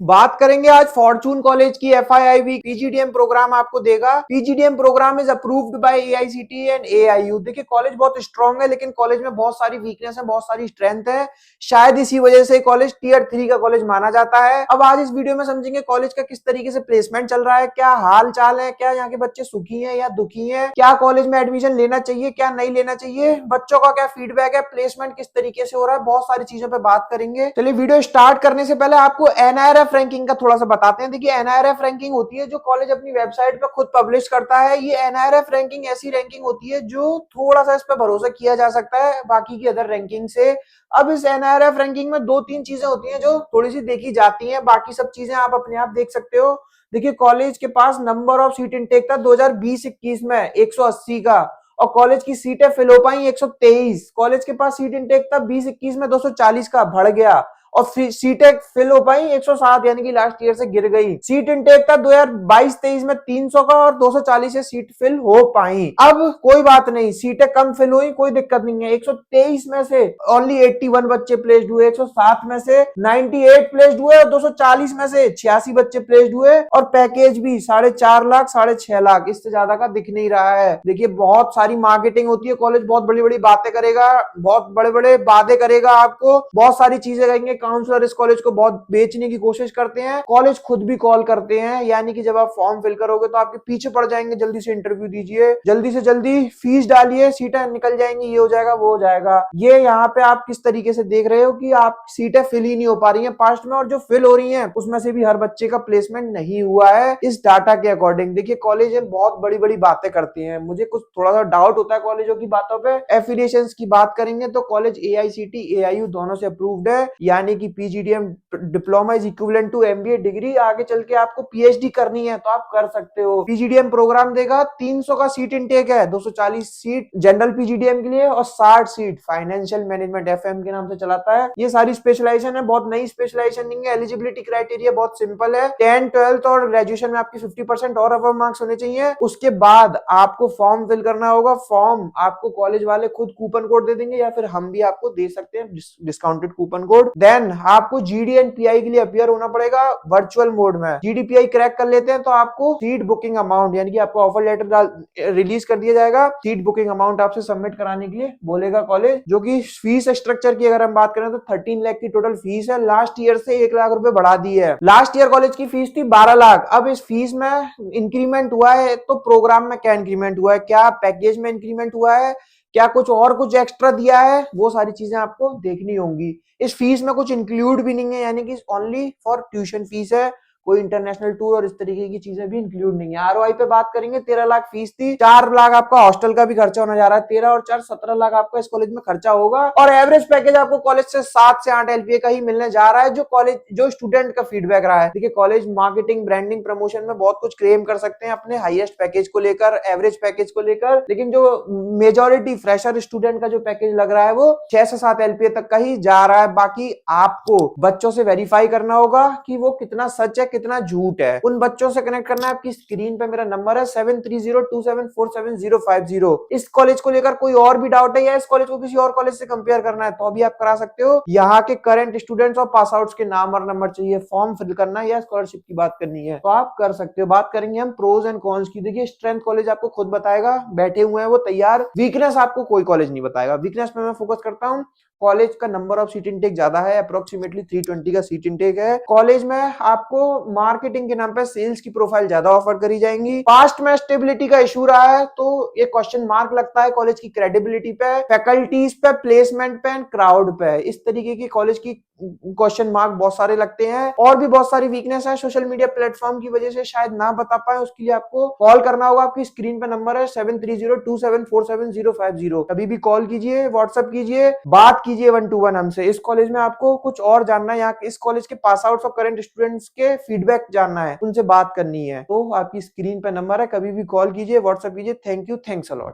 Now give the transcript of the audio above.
बात करेंगे आज फॉर्चून कॉलेज की। FIIB पीजीडीएम प्रोग्राम आपको देगा। PGDM program is approved by AICTE and AIU. देखिए कॉलेज बहुत स्ट्रांग है, लेकिन कॉलेज में बहुत सारी वीकनेस है, बहुत सारी स्ट्रेंथ है। शायद इसी वजह से कॉलेज टीयर 3 का कॉलेज माना जाता है। अब आज इस वीडियो में समझेंगे कॉलेज का किस तरीके से प्लेसमेंट चल रहा है, क्या हाल चाल है, क्या यहाँ के बच्चे सुखी हैं या दुखी हैं, क्या कॉलेज में एडमिशन लेना चाहिए, क्या नहीं लेना चाहिए, बच्चों का क्या फीडबैक है, प्लेसमेंट किस तरीके से हो रहा है, बहुत सारी चीजों पर बात करेंगे। चलिए वीडियो स्टार्ट करने से पहले आपको एनआईआरएफ रैंकिंग का थोड़ा सा बताते हैं। देखिए एनआईआरएफ रैंकिंग होती है जो कॉलेज अपनी वेबसाइट पर खुद पब्लिश करता है। ये एनआईआरएफ रैंकिंग ऐसी रैंकिंग होती है जो थोड़ा सा इस पर भरोसा किया जा सकता है बाकी की अदर रैंकिंग से। अब इस एनआईआरएफ रैंकिंग में दो तीन चीजें होती हैं जो थोड़ी सी देखी जाती हैं, बाकी सब चीजें आप अपने आप देख सकते हो। देखिए कॉलेज के पास नंबर ऑफ सीट इनटेक था 2020-21 में 180 का, और कॉलेज की सीटें फिल हो पाई 123। कॉलेज के पास सीट इनटेक था 20-21 में 240 का, बढ़ गया। और सीटें फिल हो पाई 107, यानी कि लास्ट ईयर से गिर गई। सीट इनटेक था 2022-23 में 300 का, और 240 से सीट फिल हो पाई। अब कोई बात नहीं, सीटें कम फिल हुई, कोई दिक्कत नहीं है। 123 में से ओनली 81 बच्चे प्लेस्ड हुए, 107 में से 98 प्लेस्ड हुए, और 240 में से 86 बच्चे प्लेस्ड हुए। और पैकेज भी 4.5 लाख 6.5 लाख, इससे ज्यादा का दिख नहीं रहा है। देखिए बहुत सारी मार्केटिंग होती है, कॉलेज बहुत बड़ी बड़ी बातें करेगा, बहुत बड़े बड़े वादे करेगा, आपको बहुत सारी चीजें करेंगे। काउंसलर इस कॉलेज को बहुत बेचने की कोशिश करते हैं, कॉलेज खुद भी कॉल करते हैं, यानी कि जब आप फॉर्म फिल करोगे तो आपके पीछे पड़ जाएंगे, जल्दी से इंटरव्यू दीजिए, जल्दी से जल्दी फीस डालिए, सीटें निकल जाएंगी, ये हो जाएगा वो हो जाएगा। ये यहाँ पे आप किस तरीके से देख रहे हो कि आप सीटें फिल ही नहीं हो पा रही हैं पास्ट में, और जो फिल हो रही हैं उसमें से भी हर बच्चे का प्लेसमेंट नहीं हुआ है इस डाटा के अकॉर्डिंग। देखिए कॉलेज बहुत बड़ी बड़ी बातें करती हैं, मुझे कुछ थोड़ा सा डाउट होता है कॉलेजों की बातों पे। एफिलिएशंस की बात करेंगे तो कॉलेज एआईसीटी एआईयू दोनों से अप्रूव्ड है, यानी कि PGDM diploma is equivalent to MBA degree. आगे चल के आपको पीएचडी करनी है तो आप कर सकते हो। पीजीडीएम प्रोग्राम देगा, 300 का सीट इनटेक है, 240 सीट जनरल पीजीडीएम के लिए और 60 सीट फाइनेंशियल मैनेजमेंट एफएम के नाम से चलाता है। ये सारी स्पेशलाइजेशन है, बहुत नई स्पेशलाइजेशन नहीं है। एलिजिबिलिटी क्राइटेरिया बहुत सिंपल है, 10, 12 और ग्रेजुएशन में आपकी 50% और अबव मार्क्स होने चाहिए। उसके बाद आपको फॉर्म फिल करना होगा। फॉर्म आपको कॉलेज वाले खुद कूपन कोड दे देंगे, या फिर हम भी आपको दे सकते हैं डिस्काउंटेड कूपन कोड। देन आपको जीडी एंड पीआई के लिए अपियर होना पड़ेगा वर्चुअल मोड में। जीडीपीआई क्रैक कर लेते हैं तो आपको सीट बुकिंग अमाउंट, यानी कि आपको ऑफर लेटर रिलीज कर दिया जाएगा। सीट बुकिंग अमाउंट आपसे सबमिट कराने के लिए बोलेगा कॉलेज, जो कि फीस स्ट्रक्चर की अगर हम बात करें तो 13 लाख की टोटल फीस है। लास्ट ईयर से 1 लाख रुपए बढ़ा दी है। लास्ट ईयर कॉलेज की फीस थी 12 लाख। अब इस फीस में इंक्रीमेंट हुआ है, तो प्रोग्राम में क्या इंक्रीमेंट हुआ है, क्या पैकेज में इंक्रीमेंट हुआ है, क्या कुछ और कुछ एक्स्ट्रा दिया है, वो सारी चीजें आपको देखनी होंगी। इस फीस में कुछ इंक्लूड भी नहीं है, यानी कि ओनली फॉर ट्यूशन फीस है, कोई इंटरनेशनल टूर और इस तरीके की चीजें भी इंक्लूड नहीं है। आरओआई पे बात करेंगे, 13 लाख फीस थी, 4 लाख आपका हॉस्टल का भी खर्चा होने जा रहा है, 13 और 4 17 लाख आपका इस कॉलेज में खर्चा होगा। और एवरेज पैकेज आपको कॉलेज से 7 से 8 एलपीए का ही मिलने जा रहा है, जो कॉलेज जो स्टूडेंट का फीडबैक रहा है। देखिए कॉलेज मार्केटिंग ब्रांडिंग प्रमोशन में बहुत कुछ क्लेम कर सकते हैं अपने हाईएस्ट पैकेज को लेकर, एवरेज पैकेज को लेकर, लेकिन जो मेजोरिटी फ्रेशर स्टूडेंट का जो पैकेज लग रहा है वो 6 से 7 एलपीए तक का ही जा रहा है। बाकी आपको बच्चों से वेरीफाई करना होगा कि वो कितना सच है कितना झूठ है। उन बच्चों से कनेक्ट करना है। आपकी स्क्रीन पे मेरा नंबर है 7302747050। इस कॉलेज को लेकर कोई और भी डाउट है या इस कॉलेज को किसी और कॉलेज से कंपेयर करना है तो भी आप करा सकते हो। यहाँ के करंट स्टूडेंट्स और पास आउट्स के नाम और नंबर चाहिए, फॉर्म फिल करना है या स्कॉलरशिप की बात करनी है तो आप कर सकते हो। बात करेंगे हम प्रोज एंड कॉन्स की। देखिए स्ट्रेंथ कॉलेज आपको खुद बताएगा, बैठे हुए हैं वो तैयार। वीकनेस आपको कोई कॉलेज नहीं बताएगा। वीकनेस पे मैं फोकस करता हूँ। कॉलेज का नंबर ऑफ सीट इनटेक ज्यादा है, अप्रोक्सीमेटली 320 का सीट इनटेक है। कॉलेज में आपको मार्केटिंग के नाम पे सेल्स की प्रोफाइल ज्यादा ऑफर करी जाएंगी। पास्ट में स्टेबिलिटी का इशू रहा है तो ये क्वेश्चन मार्क लगता है कॉलेज की क्रेडिबिलिटी पे, फैकल्टीज पे, प्लेसमेंट पे एंड क्राउड पे। इस तरीके की कॉलेज की क्वेश्चन मार्क बहुत सारे लगते हैं। और भी बहुत सारी वीकनेस है, सोशल मीडिया प्लेटफॉर्म की वजह से शायद ना बता पाए, उसके लिए आपको कॉल करना होगा। आपकी स्क्रीन पे नंबर है 7302747050। कभी भी कॉल कीजिए, व्हाट्सएप कीजिए, बात कीजिए 1 to 1 हमसे। इस कॉलेज में आपको कुछ और जानना है, यहाँ इस कॉलेज के पास आउट और करंट स्टूडेंट्स के फीडबैक जानना है, उनसे बात करनी है तो आपकी स्क्रीन पे नंबर है, कभी भी कॉल कीजिए, व्हाट्सएप कीजिए। Thank you, thanks a lot.